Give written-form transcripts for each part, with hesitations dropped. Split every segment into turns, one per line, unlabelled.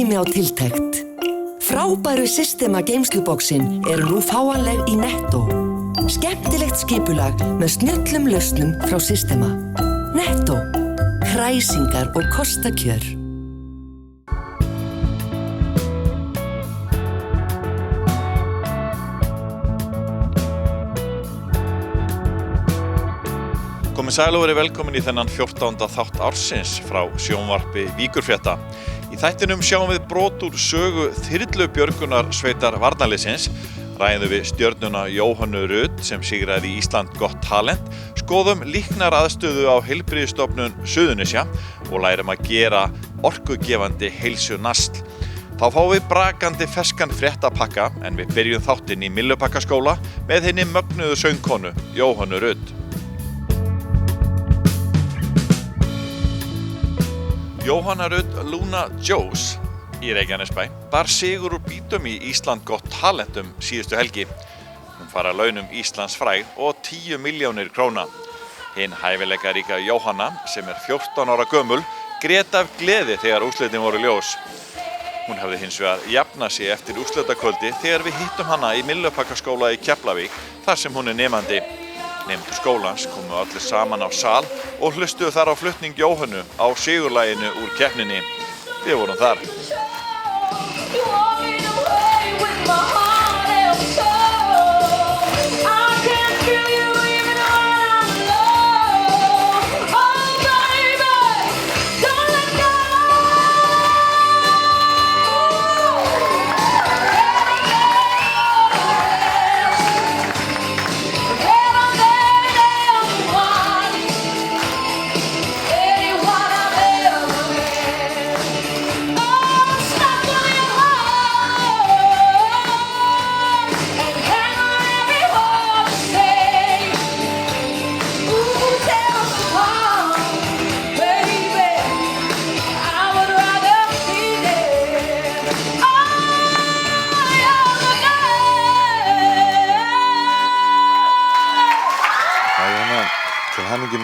tími á tiltekt. Frábæru Systema geymsluboksin eru nú fáanleg í Netto. Skemmtilegt skipulag með snjöllum lausnum frá Systema. Netto. Kræsingar og kostakjör.
Komið sæl og verið velkomin í þennan 14. þátt ársins frá sjónvarpi Víkurfrétta. Í þættinum sjáum við brot úr sögu þyrlubjörgunarsveitar varnarliðsins, ræðum við stjörnuna Jóhönnu Rut sem sigraði í Ísland gott talent, skoðum líknaraðstöðu á Heilbrigðisstofnun Suðurnesja og lærum að gera orkugefandi heilsunasl. Þá fáum við brakandi ferskan fréttapakka en við byrjum þáttinn í Myllupakkaskóla með hinni mögnuðu söngkonu Jóhönnu Rut. Jóhanna Rut Luna Joes í Reykjanesbæ bar sigur úr bítum í Ísland gott talentum síðustu helgi. Hún fara launum Íslands fræg og 10 milljónir króna. Hinn hæfileikaríka Jóhanna, sem 14 ára gömul, grét af gleði þegar úrslitin voru ljós. Hún hafði hins vegar jafnað sig eftir úrslitakvöldi þegar við hittum hana í Myllupakkaskóla í Keflavík, þar sem hún nemandi. Nemendur skólans komu allir saman á sal og hlustuðu þar á flutning Jóhönnu á sigurlaginu úr keppninni. Við vorum þar.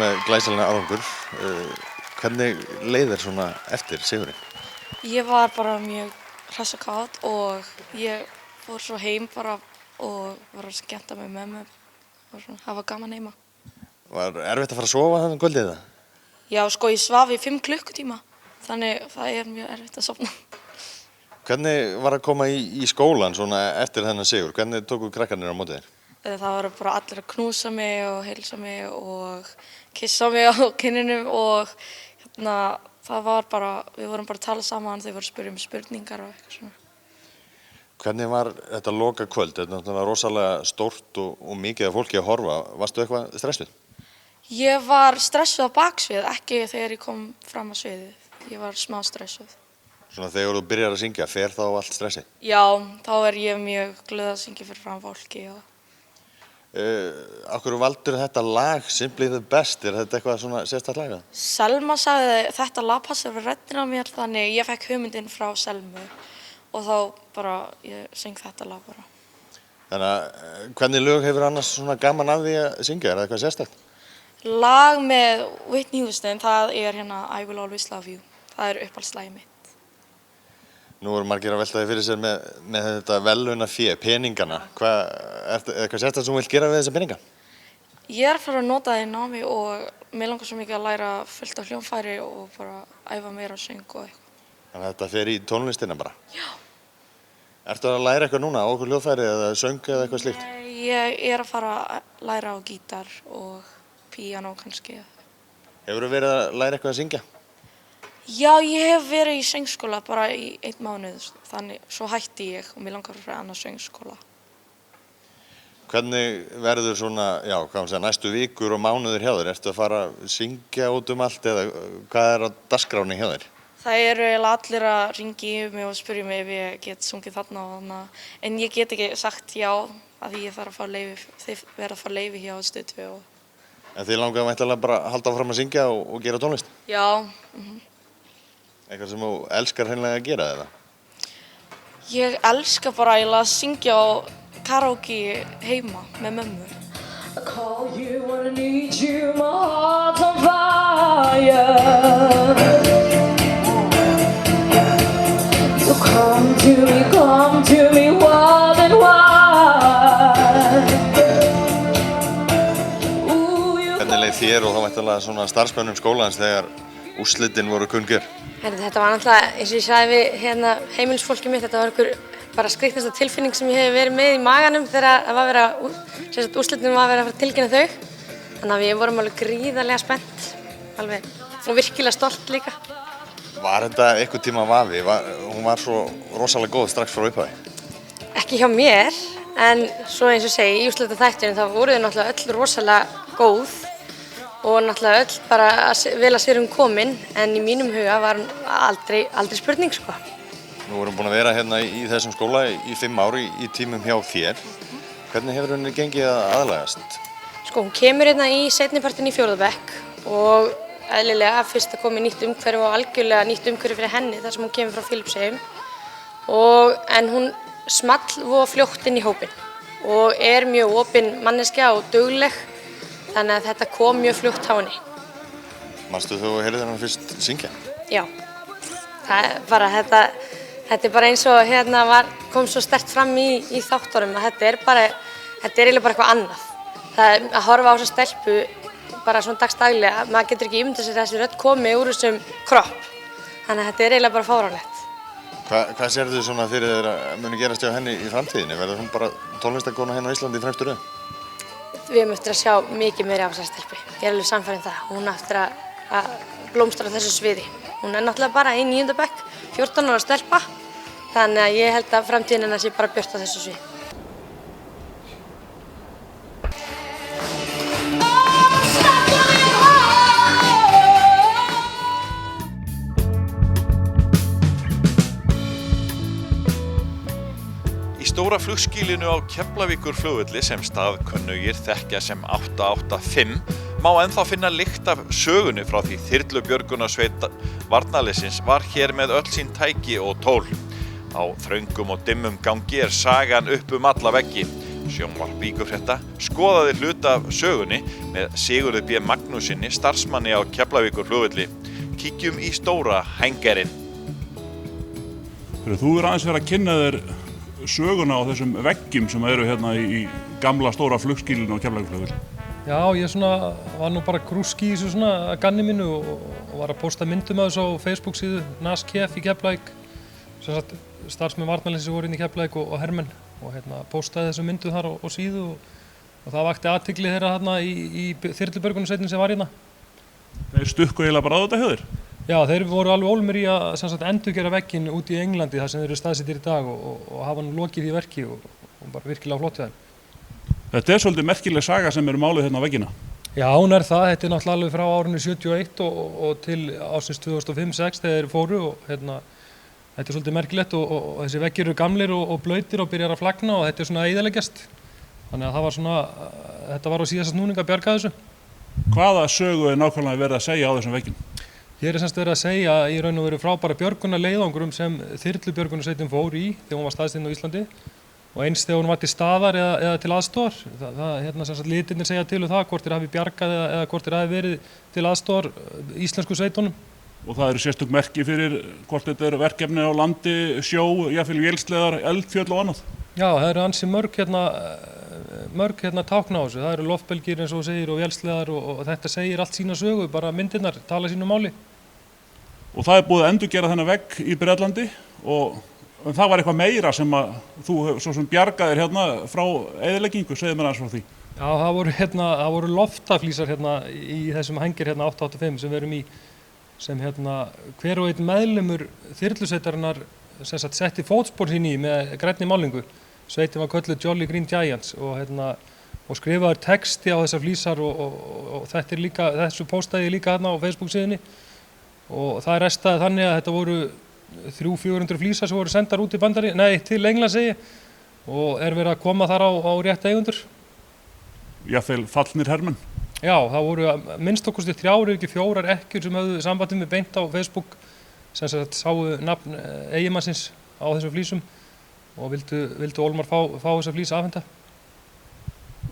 Með glæsilega árangur. Hvernig leið þér svona eftir sigurinn?
Ég var bara mjög hress og kát og ég fór svo heim bara og var að skemmta með mömmu og svona, hafa gaman heima.
Var erfitt að fara að sofa þannig kvöldið það?
Já, sko, ég svaf í 5 klukkutíma, þannig það mjög erfitt að sofna.
Hvernig var að koma í skólan svona eftir þennan sigur? Hvernig tóku krakkarnir á móti þér?
Það var bara allir að knúsa mig og heilsa mig og kissa mig á kinninum og það var bara, við vorum bara að tala saman, þau voru að spyrja spurningar og eitthvað svona.
Hvernig var þetta loka kvöld? Þetta er náttúrulega rosalega stórt og mikið af fólki að horfa. Varstu eitthvað stressuð?
Ég var stressuð á baksvið, ekki þegar ég kom fram á sviðið. Ég var smá stressuð.
Svona þegar þú byrjar að syngja, fer þá allt stressið?
Já, þá ég mjög glöð að syngja fyrir fram fólki.
Af hverju valdur þetta lag Simply the Best? Er þetta eitthvað svona sérstakt lag?
Selma sagði þetta lag passar við röddina á mér, þannig ég fekk hugmyndin frá Selmu og þá bara ég söng þetta lag bara. Þannig
að hvernig lög hefur annars svona gaman af því að syngja? Er það eitthvað sérstakt?
Lag með Whitney Houston, það I Will Always Love You. Það uppáhaldslagið mitt.
Nú margir að velta því fyrir sér með þetta verðlaunafé, peningana. Er eitthvað sérstakt sem þú vilt gera við þessa peninga?
Ég að fara að nota það í námi og mér langar svo mikið að læra fullt af hljómfæri og bara æfa meira söng og eitthvað.
Þannig að þetta fer í tónlistina bara?
Já.
Ertu að læra eitthvað núna á okkur hljóðfæri eða söng eða eitthvað slíkt?
Nei, ég að fara að læra á gítar og píanó kannski.
Hefurðu verið að læra eitthvað að syngja?
Já, ég hef verið í söngskóla bara í 1 mánuð, þannig svo hætti ég og mér langar að fara annað söngskóla.
Hvernig verður svona, næstu vikur og mánuður hjá þér? Ertu að fara að syngja út allt eða hvað á dagskráni hjá þér?
Það eiginlega allir að hringja í mig og spyrja mig ef ég get sungið þarna og þarna, en ég get ekki sagt já af því ég þarf að fá leyfi, þeir verða að fá leyfi hjá Stöð 2 og...
En þið langar væntanlega bara að halda áfram að syngja og gera tónlist?
Já.
Eitthvað sem þú elskar hreinlega að gera eða?
Ég elska bara eiginlega að syngja á karaoke heima með mömmu. I call you when I need you, my heart's on fire. So
come to me, wild and wild.
Hvernig leið þér og þá væntanlega svona starfsmönnum skólans þegar úrslitin voru kunngjör?
Þetta var náttúrulega, eins og ég sagði við heimilisfólkið mitt, þetta var einhver bara skrýtnasta tilfinning sem ég hef verið með í maganum þegar úrslitin var verið að fara að tilkynna þau. Þannig að við vorum alveg gríðarlega spennt, alveg, og virkilega stolt líka.
Var þetta einhvern tíma vafi? Hún var svo rosalega góð strax frá upphafi?
Ekki hjá mér, en svo eins og segi, í úrslitaþættinum þá voru þau náttúrulega öll rosalega góð og náttúrulega öll bara vel að sér komin, en í mínum huga var hún aldrei spurning, sko.
Nú erum búin að vera hérna í þessum skóla í 5 ár í tímum hjá þér. Hvernig hefur henni gengið að aðlagast?
Sko, hún kemur hérna í seinnipartinn í 4. bekk og eðlilega fyrst að koma í nýtt umhverfi og algjörlega nýtt umhverfi fyrir henni þar sem hún kemur frá Filippseyjum. En hún small og fljótt inn í hópinn og mjög opin manneskja og dugleg, þannig að þetta kom mjög fljótt á henni.
Manstu þú að heyrði henni fyrst syngja?
Já, þetta er bara eins og kom svo sterkt fram í þáttunum að þetta er eiginlega bara eitthvað annað. Að horfa á þessa stelpu bara svona dagsdaglega, maður getur ekki ímyndað sér þessi rödd komi úr þessum kropp. Þannig að þetta er eiginlega bara fáránlegt.
Hvað sérðu svona fyrir þér að muni gerast hjá henni í framtíðinni? Verður hún bara tónlistarkona hérna á Íslandi í fremstu röð?
Við höfum eftir að sjá mikið meira af þessari stelpu. Ég er alveg sannfærð það. Hún á eftir að blómstra á þessu sviði. Hún er náttúrulega bara í 9. bekk, 14 ára stelpa. Þannig að ég held að framtíðin hennar sé bara björt á þessu sviði.
Í stóra flugskýlinu á Keflavíkurflugvelli sem staðkunnugir þekkja sem 885 má ennþá finna lykt af sögunni frá því þyrlubjörgunarsveit varnarliðsins var hér með öll sín tæki og tól. Á þröngum og dimmum gangi sagan upp alla veggi. Sjónvarp Víkurfrétta skoðaði hluta af sögunni með Sigurði B. Magnúsinni, starfsmanni á Keflavíkurflugvelli. Kíkjum í stóra hængerinn.
Þú aðeins verið að kynna þér söguna á þessum veggjum sem eru hérna í gamla stóra flugskýlinu á Keflavíkurflugvelli.
Já, ég var nú bara grúski í þessu að ganni mínu og var að posta myndum af þessu á Facebook síðu NASKF í Keflavík. Starfsmenn varnarliðsins voru inn í Keflavík og hermenn og postaði þessu myndu þar á síðu og það vakti athygli þeirra þarna í þyrlubjörgunarsveitinni sem var hérna.
Þeir stukku eiginlega bara á þetta hjá þér?
Já, þeir voru alveg ólmir í að endurgera vegginn út í Englandi þar sem þeir eru staðsettir í dag og hafa nú lokið í verki og bara virkilega flott við þeim.
Þetta er svolítið merkileg saga sem eru máluð hérna á veggina.
Já, hún er það. Þetta er náttúrulega alveg frá árinu 71 og til ásins 2005-06 þegar þeir fóru og þetta er svolítið merkilegt og þessi veggir eru gamlir og blautir og byrjar að flagna og þetta er svona að eyðileggjast. Þannig að þetta var á síðasta snúning að bjarga þessu.
Hvaða sögu er nákvæmlega verið að segja á þessum veggjum?
Hér er semst verið að segja í raun og veru frábæra björgunarleiðangrum sem þyrlubjörgunarsveitin fór í þegar hún var staðsett á Íslandi og eins þegar hún var til staðar eða til aðstoðar. Litirnir segja til það hvort þeir hafi bjargað eða hvort þeir hafi verið til aðstoðar íslensku sveitunum.
Og það eru sérstök merki fyrir hvort þetta eru verkefni á landi, sjó, jafnvel vélsleðar, eldfjöll og annað?
Já, það eru ansi mörg tákna á þessu. Það eru loftbelgir eins og segir og vélsleðar og þetta segir allt sína sögu, bara myndirnar tala sínu máli.
Og það er búið að endurgera þennan vegg í Bretlandi og það var eitthvað meira sem að þú svo sem bjargaðir hérna frá eyðileggingu, segðu mér aðeins frá því.
Já, það voru loftaflísar í þessum hengir 885 sem við erum í sem hver og einn meðlimur þyrlusveitarinnar setti fótspor sín í með grænni málingu. Sveitin var kölluð Jolly Green Giants og skrifaður texti á þessar flísar og þessu póstaði ég líka á Facebook síðunni og það restaði þannig að þetta voru 300-400 flísar sem voru sendar út til Englands og verið að koma þar á rétt eigendur.
Jafnvel fallnir hermenn?
Já, það voru minnst okkurstu 3 ef ekki 4 ekkjur sem höfðu sambandið með beint á Facebook sem sáu nafn eiginmannsins á þessum flísum og vildu ólmar fá þessa flís afhenta.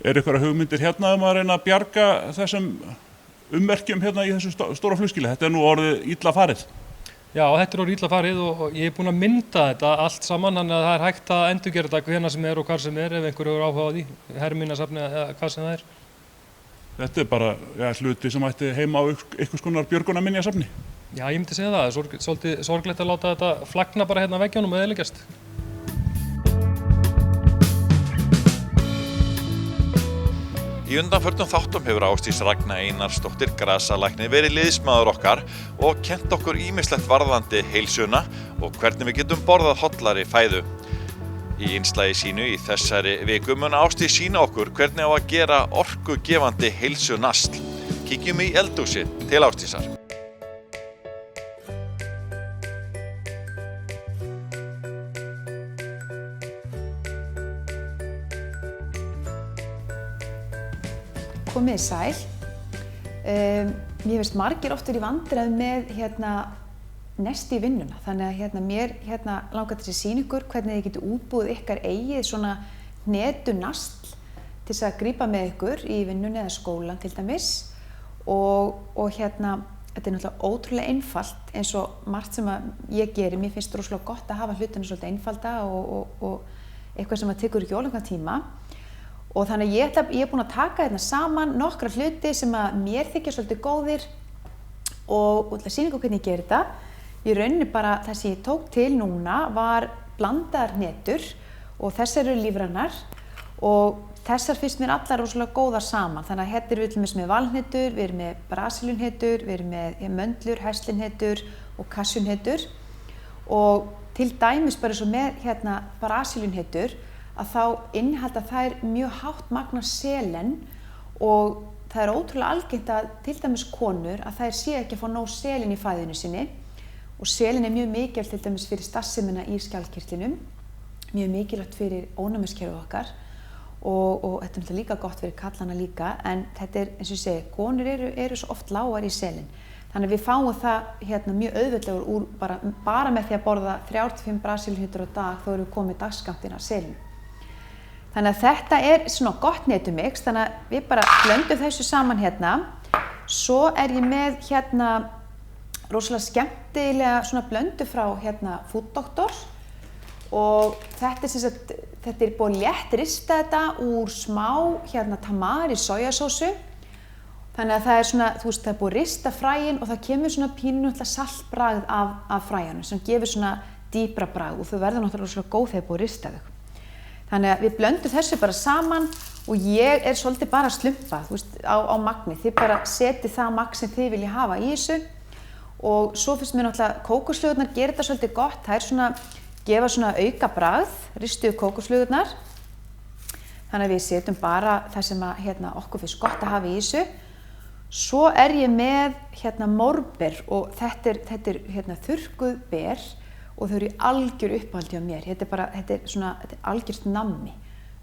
Er einhverja hugmyndir hérna að reyna að bjarga þessum ummerkjum hérna í þessu stóra flugskýli? Þetta er nú orðið illa farið.
Já, þetta orðið illa farið og ég búinn að mynda þetta allt saman, þannig að það hægt að endurgera þetta hvenær sem ef einhver hefur áhuga á því, herminasafni eða hvað sem það
Þetta bara hluti sem ætti heima á einhvers konar björgunarminjasafni.
Já, ég myndi segja það. Svolítið sorglegt að láta þetta flagna bara hérna veggjónum og eyðileggjast.
Í undanförnum þáttum hefur Ásdís Ragna Einarsdóttir grasalæknir verið liðsmaður okkar og kennt okkur ýmislegt varðandi heilsuna og hvernig við getum borðað hollari fæðu. Í innslagi sínu í þessari viku mun Ásdís sýna okkur hvernig á að gera orkugefandi heilsunasl. Kíkjum í eldhúsið til Ásdísar.
Komið sæl. Mér finnst margir oft verið í vandræðum með nesti í vinnuna. Þannig að mér langar til að sýna ykkur hvernig þið getur útbúið ykkar eigið svona hnetunasl til þess að grípa með ykkur í vinnunni eða skólan til dæmis. Og þetta er náttúrulega ótrúlega einfalt eins og margt sem ég geri. Mér finnst rosalega gott að hafa hlutina svolítið einfalda og eitthvað sem tekur ekki ólangan tíma. Og þannig að ég er búin að taka hérna saman nokkra hluti sem að mér þykja svolítið góðir og ætla að sýna ykkur hvernig ég geri þetta. Í rauninni bara það sem ég tók til núna var blandaðar hnetur og þessar eru lífrænar og þessar finnst mér allar rosalega góðar saman. Þannig að hérna erum við til dæmis með valhnetur, við erum með brasilíuhnetur, við erum með möndlur, heslihnetur og kasjúhnetur og til dæmis bara svo með brasilíuhnetur að þá innihalda þær mjög hátt magn af selen og það er ótrúlega algengt að til dæmis konur að þær séu ekki að fá nóg selen í fæðinu sinni og selen er mjög mikilvægt til dæmis fyrir starfsemina í skjaldkirtlinum, mjög mikilvægt fyrir ónæmiskerfið okkar og þetta er náttúrulega líka gott fyrir karlana líka en þetta er eins og ég segi, konur eru svo oft lágar í selen. Þannig að við fáum það mjög auðveldlega úr bara með því að borða 3-5 brasilíuhnetur á dag þá erum við komið dagskammtinn af selinu. Þannig að þetta er svona gott hnetumix, þannig að við bara blöndum þessu saman hérna. Svo er ég með rosalega skemmtilega svona blöndu frá Food Doctor og þetta er búið að létt rista þetta úr smá tamari sojasósu. Þannig að það er svona, það er búið að rista fræin og það kemur svona pínu saltbragð af fræjunum sem gefur svona dýpra bragð og þau verða náttúrulega rosalega góð þegar búið að rista þau. Þannig að við blöndum þessu bara saman og ég er svolítið bara að slumpa á magni. Þið bara setið það magn sem þið viljið hafa í þessu og svo finnst mér náttúrulega kókosflugurnar gera þetta svolítið gott. Það er svona, gefa svona auka bragð, ristuðu kókosflugurnar. Þannig að við setjum bara það sem okkur finnst gott að hafa í þessu. Svo er ég með mórber og þetta er þurrkuð ber. Og þau eru í algjör uppáhaldi á mér. Þetta er algjört nammi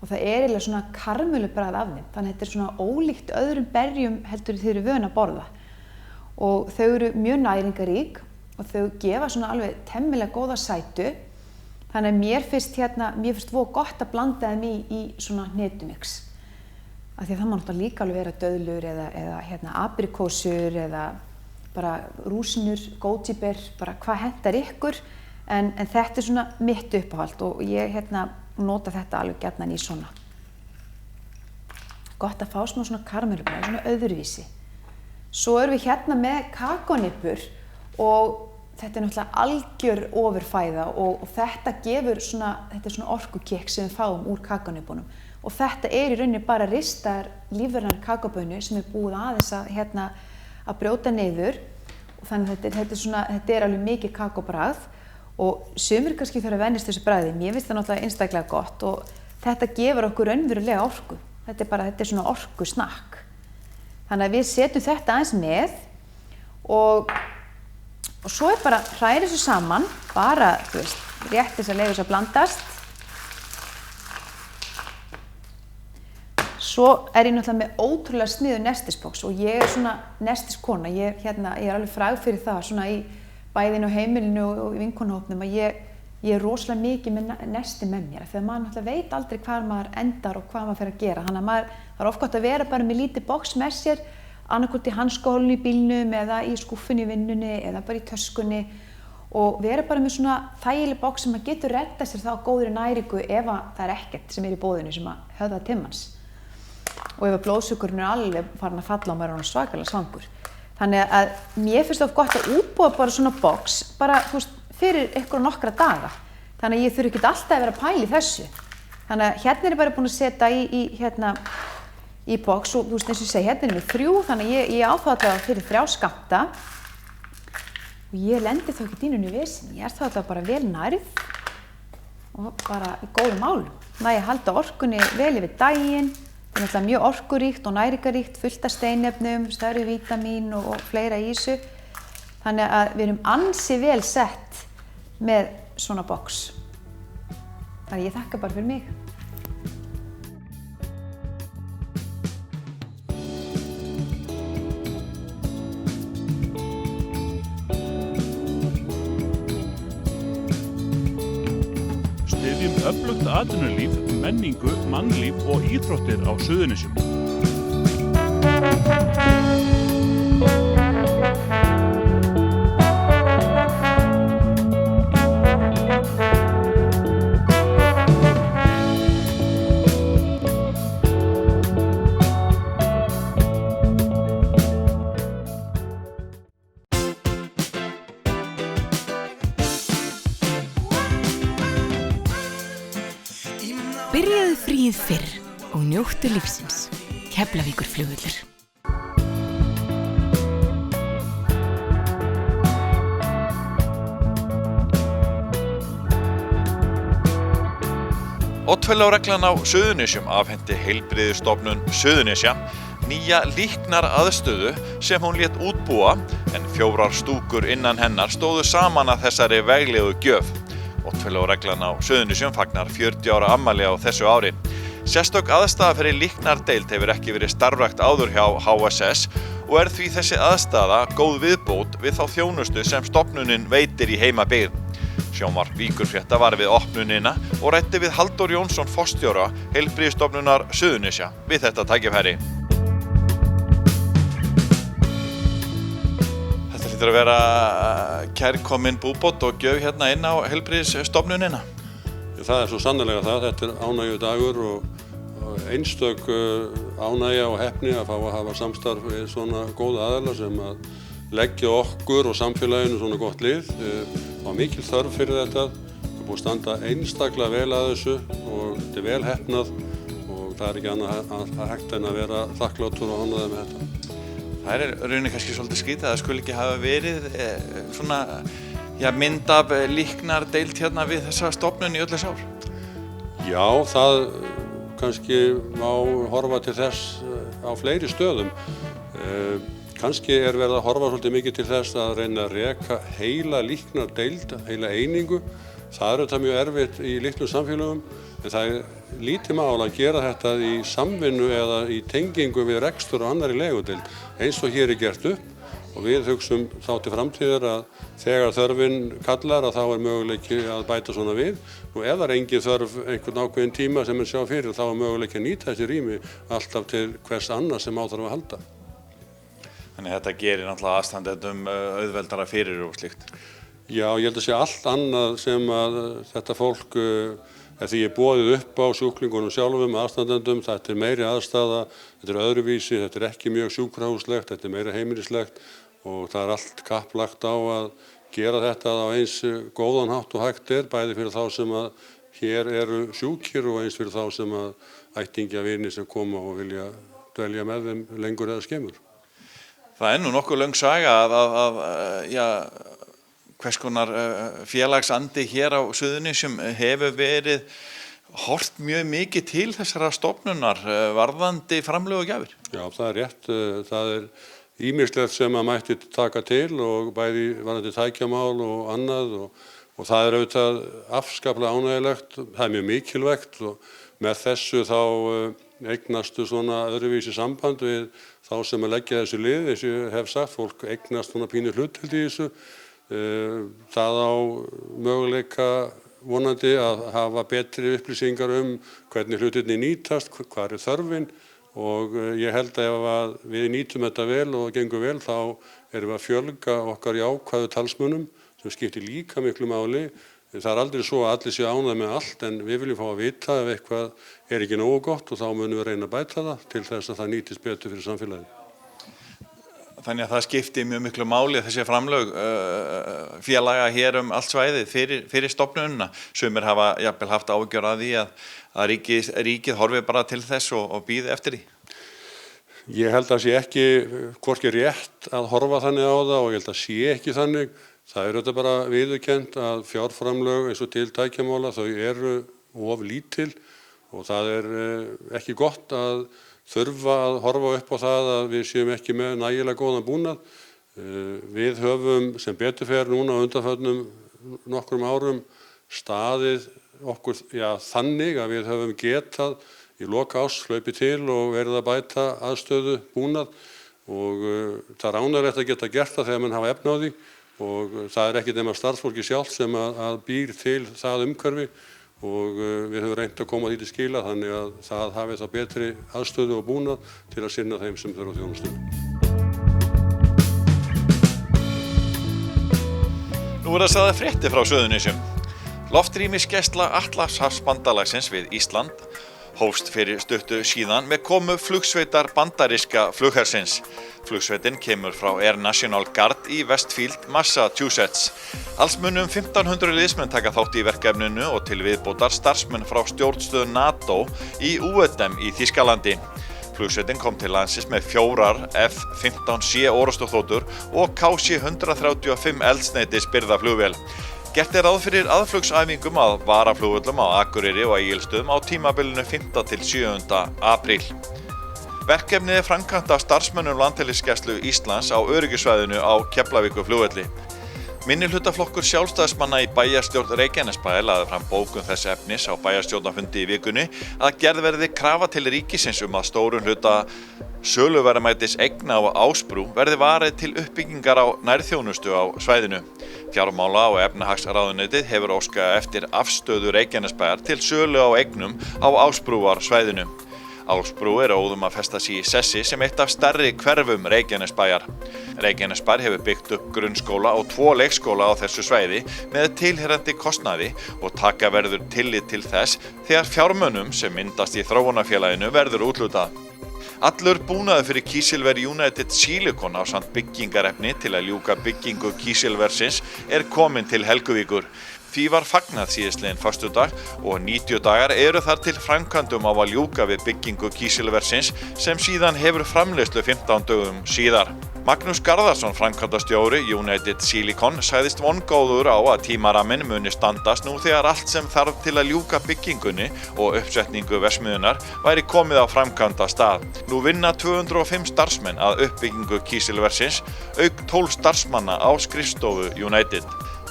og það er eiginlega svona karmölubragð af þeim. Þannig að þetta er svona ólíkt öðrum berjum heldur þið eru vön að borða. Og þau eru mjög næringarík og þau gefa svona alveg temmilega góða sætu. Þannig að mér finnst voða gott að blanda þeim í svona hnetumix. Af því að það má náttúrulega líka alveg vera döðlur eða aprikósur eða bara rúsinur, gótiber, bara hvað hentar ykkur. En þetta er svona mitt uppáhald og ég nota þetta alveg gjarnan í svona. Gott að fá smá svona karamellubræði, svona öðruvísi. Svo erum við með kakónippur og þetta er náttúrulega algjör ofurfæða og þetta gefur þetta er svona orkukikk sem við fáum úr kakónippunum. Og þetta er í rauninni bara ristaðar lífrænar kakóbaunir sem er búið aðeins að brjóta niður. Og þannig að þetta er alveg mikið kakóbragð. Og sumir kannski þurfa að venjast þessu bragði. Mér finnst það náttúrulega einstaklega gott og þetta gefur okkur raunverulega orku. Þetta er svona orkusnakk. Þannig að við setjum þetta aðeins með og svo er bara hræra þessu saman, bara rétt þess að leyfa þess að blandast. Svo er ég náttúrulega með ótrúlega sniðug nestisbox og ég er svona nestiskona. Ég er alveg fræg fyrir það svona í bæðin á heimilinu og í vinkonahópnum að ég er rosalega mikið með nesti með mér þegar maður náttúrulega veit aldrei hvar maður endar og hvað maður fer að gera. Þannig að það er oft gott að vera bara með lítið box með sér, annaðhvort í hanskahólinu í bílnum eða í skúffunni í vinnunni eða bara í töskunni og vera bara með svona þægileg box sem maður getur redda sér þá góðri næringu ef að það ekkert sem í boðinu sem að höfða til manns. Og ef að blóðsykurinn alveg farin að falla og maður er svakalega svangur. Þannig að mér finnst það gott að útbúa bara svona box bara fyrir ykkur nokkra daga. Þannig að ég þurfi ekki alltaf að vera að pæla í þessu. Þannig að hérna er ég bara búin að setja í box og eins og ég segi, hérna er við 3, þannig að ég á það allavega fyrir 3 skammta. Og ég lendi þá ekki dýnunni í veseni, ég þá allavega bara vel nærð og bara í góðum málum. Næ að halda orkunni vel yfir daginn, það er náttúrulega mjög orkuríkt og næringaríkt, fullt af steinefnum, stærri vítamín og fleira í þessu. Þannig að við erum ansi vel sett með svona box. Þannig að ég þakka bara fyrir mig.
Styðjum öflugt atvinnulíf, menningu, mannlíf og íþróttir á Suðurnesjum.
Byrjaðu fríið fyrr og njóttu lífsins. Keflavíkurflugvöllur.
Oddfellow-reglan á Suðurnesjum afhenti Heilbrigðisstofnun Suðurnesja nýja líknaraðstöðu sem hún lét útbúa en 4 stúkur innan hennar stóðu saman að þessari veglegu gjöf. Oddfellow-reglan á Suðurnesjum fagnar 40 ára afmæli á þessu ári. Sérstök aðstaða fyrir líknardeild hefur ekki verið starfrækt áður hjá HSS og er því þessi aðstaða góð viðbót við þá þjónustu sem stofnunin veitir í heimabyggð. Sjónvarp Víkurfrétta var við opnunina og ræddi við Halldór Jónsson forstjóra Heilbrigðisstofnunar Suðurnesja við þetta tækifæri. Þetta hlýtur að vera kærkomin búbót og gjöf hérna inn á Heilbrigðisstofnunina.
Það er svo sannarlega það. Þetta er ánægjudagur og einstök ánægja og heppni að fá að hafa samstarf við svona góða aðila sem að leggja okkur og samfélaginu svona gott lið. Það var mikil þörf fyrir þetta. Það er búið að standa einstaklega vel að þessu og þetta er vel heppnað og það er ekki annað hægt en að vera þakklátur og ánægður með þetta.
Það er rauninni kannski svolítið skrítið að það skulle ekki hafa verið svona mynd af líknardeild hérna við þessa stofnun í öll þessi ár?
Já, það kannski má horfa til þess á fleiri stöðum. Kannski er verið að horfa svolítið mikið til þess að reyna að reka heila líknardeild, heila einingu. Það er þetta mjög erfitt í litlum samfélögum, en það er lítið mál að gera þetta í samvinnu eða í tengingu við rekstur og annarri legudeild, eins og hér er gert upp. Og við hugsum þá til framtíðar að þegar þörfin kallar að þá er möguleiki að bæta svona við. Og ef það er engin þörf einhvern ákveðin tíma sem sjá fyrir, þá er möguleiki að nýta þessi rými alltaf til hvers annars sem á þarf að halda.
Þannig að þetta gerir náttúrulega aðstandendum auðveldara fyrir og slíkt.
Já, ég held að sé allt annað sem að þetta fólk, því ég boðið upp á sjúklingunum sjálfum, aðstandendum, þetta er meiri aðstaða, þetta er öðruvísi, þetta er ekki mjög sjúkrahúslegt, þetta er meira heimilislegt og það er allt kapplagt á að gera þetta á eins góðan hátt og hægt er, bæði fyrir þá sem að hér eru sjúkir og eins fyrir þá sem að ættingja vini sem koma og vilja dvelja með þeim lengur eða skemmur.
Það er nú nokkuð löng saga að hvers konar félagsandi hér á Suðurnesjum hefur verið horft mjög mikið til þessara stofnunar varðandi framlög og gjafir.
Já, það er rétt. Það er ýmislegt sem að mætti taka til og bæði varðandi tækjamál og annað og það er auðvitað afskaplega ánægilegt. Það er mjög mikilvægt og með þessu þá eignastu svona öðruvísi samband við þá sem að leggja þessu lið, eins og ég hef sagt, fólk eignast svona pínu hlutdeild í þessu. Það á möguleika vonandi að hafa betri upplýsingar hvernig hlutirnir nýtast, hvað er þörfin og ég held að ef við nýtum þetta vel og gengur vel þá erum við að fjölga okkar jákvæðu talsmönnum sem skiptir líka miklu máli. Það er aldrei svo að allir séu ánægðir með allt, en við viljum fá að vita ef eitthvað er ekki nógu gott og þá munum við reyna að bæta það til þess að það nýtist betur fyrir samfélagið.
Þannig að það skiptir mjög miklu máli þessi framlög félaga hér allt svæðið fyrir stofnunina. Sumir hafa jafnvel haft áhyggjur af því að ríkið horfi bara til þess og bíði eftir því.
Ég held að sé ekki hvorki rétt að horfa þannig á það og ég held að sé ekki þannig. Það er þetta bara viðurkennt að fjárframlög eins og til tækjamála þau eru of lítil og það er ekki gott að þurfa að horfa upp á það að við séum ekki með nægilega góðan búnað. Við höfum sem betur fer núna á undanförnum nokkrum árum staðið okkur þannig að við höfum getað í lok árs hlaupið til og verið að bæta aðstöðu búnað og það er ánægjulegt að geta gert það þegar menn hafa efni á því. Og það er ekki nema starfsfólki sjálft sem að býr til það umhverfi og við höfum reynt að koma því til skila þannig að það hafi það betri aðstöðu og búnað til að sinna þeim sem þurfa þjónustunni.
Nú er það sagðar fréttir frá Suðurnesjum. Loftrýmisgæsla Atlantshafsbandalagsins við Ísland hófst fyrir stuttu síðan með komu flugsveitar bandaríska flughersins. Flugsveitin kemur frá Air National Guard í Westfield, Massachusetts. Alls munu 1500 liðsmenn taka þátt í verkefninu og til viðbótar starfsmenn frá stjórnstöð NATO í Uedem í Þýskalandi. Flugsveitin kom til landsins með 4 F-15C orrustuþotur og KC-135 eldsneytisbirgðaflugvél. Gert er ráð fyrir aðflugsæfingum að varaflugvöllum á Akureyri og Egilsstöðum á tímabilinu 5. til 7. apríl. Verkefnið er framkvæmt af starfsmönnum Landhelgisgæslu Íslands á öryggissvæðinu á Keflavíkurflugvelli. Minnihlutaflokkur sjálfstæðismanna í bæjarstjórn Reykjanesbæjar lagði fram bókun þess efnis á bæjarstjórnarfundi í vikunni að gerð verði krafa til ríkisins að stórum hluta söluverðmætis eigna á Ásbrú verði varið til uppbyggingar á nærþjónustu á svæðinu. Fjármála- og efnahagsráðuneytið hefur óskað eftir afstöðu Reykjanesbæjar til sölu á eignum á Ásbrúarsvæðinu. Ásbrú er óðum að festa sig í sessi sem eitt af stærri hverfum Reykjanesbæjar. Reykjanesbær hefur byggt upp grunnskóla og 2 leikskóla á þessu svæði með tilheyrandi kostnaði og taka verður tillit til þess þegar fjármunum sem myndast í þróunarfélaginu verður úthlutað. Allur búnaður fyrir Kísilver United Silicon ásamt byggingarefni til að ljúka byggingu kísilversins er komin til Helguvíkur. Því var fagnað síðastliðinn föstudag og 90 dagar eru þar til framkvæmdum á að ljúka við byggingu kísilversins sem síðan hefur framleiðslu 15 dögum síðar. Magnús Garðarsson, framkvæmdastjóri United Silicon, sagðist vongóður á að tímaramminn muni standast nú þegar allt sem þarf til að ljúka byggingunni og uppsetningu verksmiðjunnar væri komið á framkvæmda stað. Nú vinna 205 starfsmenn að uppbyggingu kísilversins, auk 12 starfsmanna á skrifstofu United.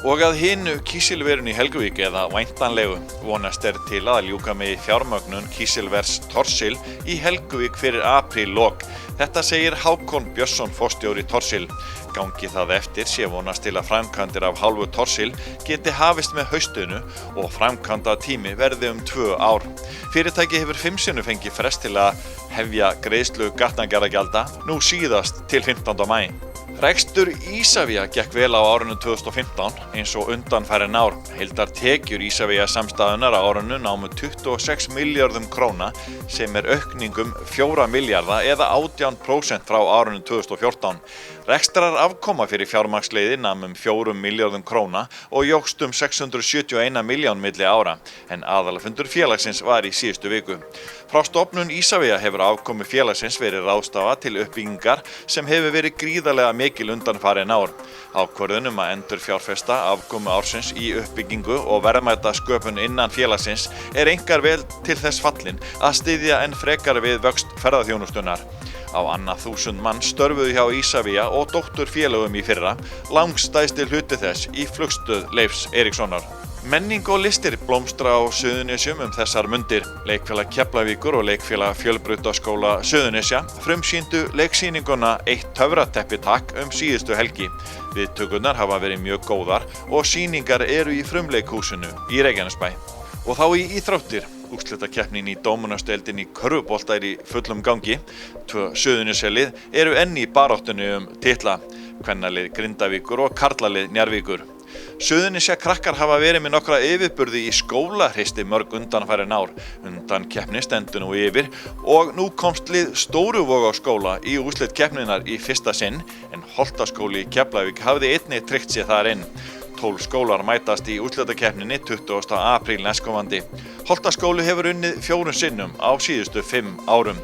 Og að hinu kísilverun í Helguvík eða væntanlegu vonast er til að ljúka með fjármögnun kísilvers Thorsil í Helguvík fyrir apríllok. Þetta segir Hákon Björnsson, forstjóri Thorsil. Gangi það eftir sé vonast til að framkvæmdir af hálfu Thorsil geti hafist með haustinu og framkvæmda tími verði 2 ár. Fyrirtæki hefur 5 sinnum fengið frest til að hefja greiðslu gatnagerðargjalda nú síðast til 15. maí. Rekstur Ísavía gekk vel á árinu 2015 eins og undanfarin ár. Heildartekjur Ísavía samstæðunar á árinu námu 26 milljörðum króna sem er aukning 4 milljarða eða 18% frá árinu 2014. Rekstrar afkoma fyrir fjármagnsleiði nam 4 milljörðum króna og jókst 671 milljón milli ára, en aðalfundur félagsins var í síðustu viku. Frá stofnun Ísavía hefur afkomu félagsins verið ráðstafa til uppbyggingar sem hefur verið gríðarlega mikil undanfarin ár. Ákvörðun að endurfjárfesta afkomu ársins í uppbyggingu og verðmætasköpun innan félagsins er einkar vel til þess fallin að styðja enn frekar við vöxt ferðaþjónustunnar. Á annað 1000 mann störfuðu hjá Ísavía og dótturfélögum í fyrra, langstærsti hluti þess í flugstöð Leifs Eiríkssonar. Menning og listir blómstra á Suðurnesjum þessar mundir. Leikfélag Keflavíkur og leikfélag Fjölbrautaskóla Suðurnesja frumsýndu leiksýninguna Eitt töfrateppi takk síðustu helgi. Viðtökurnar hafa verið mjög góðar og sýningar eru í frumleikhúsinu í Reykjanesbæ. Og þá í íþróttir. Úrslitakeppnin í Dómnastöldin í körfubolta er í fullum gangi. 2 Suðurnesjalið eru enn í baráttunni titla, kvennalið Grindavíkur og karlalið Njarðvíkur. Suðurnesja krakkar hafa verið með nokkra yfirburði í skólahreisti mörg undanfarin ár. Undankeppni stendur nú yfir og nú komst lið Stóruvogaskóla í úrslit keppninnar í fyrsta sinn en Holtaskóli í Keflavík hafði einnig tryggt sér þar inn. 12 skólar mætast í úrslitakeppninni 20. apríl næstkomandi. Holtaskóli hefur unnið 4 sinnum á síðustu 5 árum.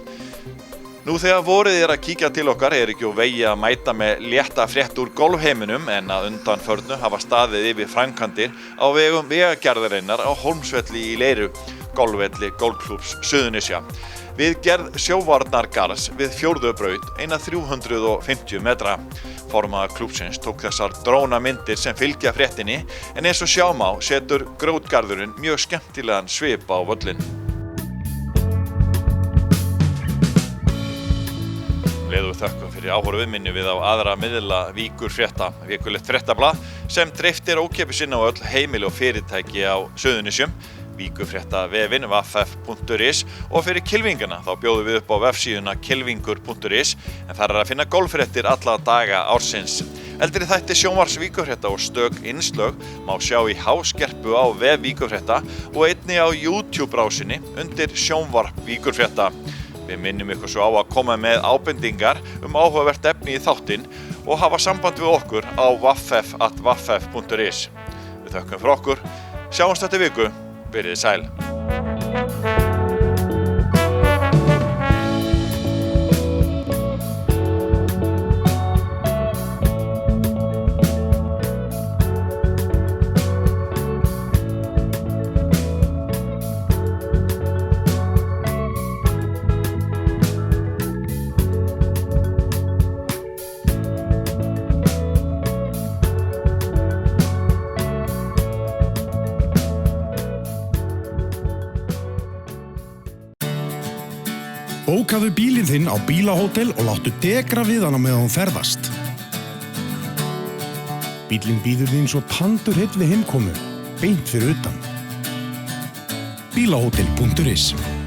Nú þegar vorið að kíkja til okkar ekki úr vegi að mæta með létta frétt úr golfheiminum en að undanförnu hafa staðið yfir framkvæmdir á vegum vegagerðarinnar á Hólmsvelli í Leiru, golfvelli Golfklúbbs Suðurnesja. Við gerð sjóvarnargarðs við 4. braut eina 350 metra. Formaður klúbbsins tók þessar drónamyndir sem fylgja fréttinni en eins og sjá má setur grótgarðurinn mjög skemmtilegan svip á völlinn. Leiðu þökkum fyrir áhorfið minni við á aðra miðla Víkur frétta, vikulegt fréttablað sem dreiftir ókeypis inn á öll heimili og fyrirtæki á Suðurnesjum, víkurfréttavefinn vaff.is og fyrir kylfingana þá bjóðum við upp á vefsíðuna kylfingur.is en þar að finna golffréttir alla daga ársins. Eldri þætti sjónvarps Víkurfrétta og stök innslög má sjá í háskerpu á vef Víkurfrétta og einnig á YouTube-rásinni undir sjónvarp Víkurfrétta. Við minnum ykkur svo á að koma með ábendingar áhugavert efni í þáttinn og hafa samband við okkur á vaff@vaff.is. Við þökkum fyrir okkur, sjáumst eftir viku, verið sæl.
Bókaðu bílinn þinn á bílahótel og láttu degra við hana meðan hún ferðast. Bílinn bíður þín svo tandurheill við heimkomu, beint fyrir utan. bílahótel.is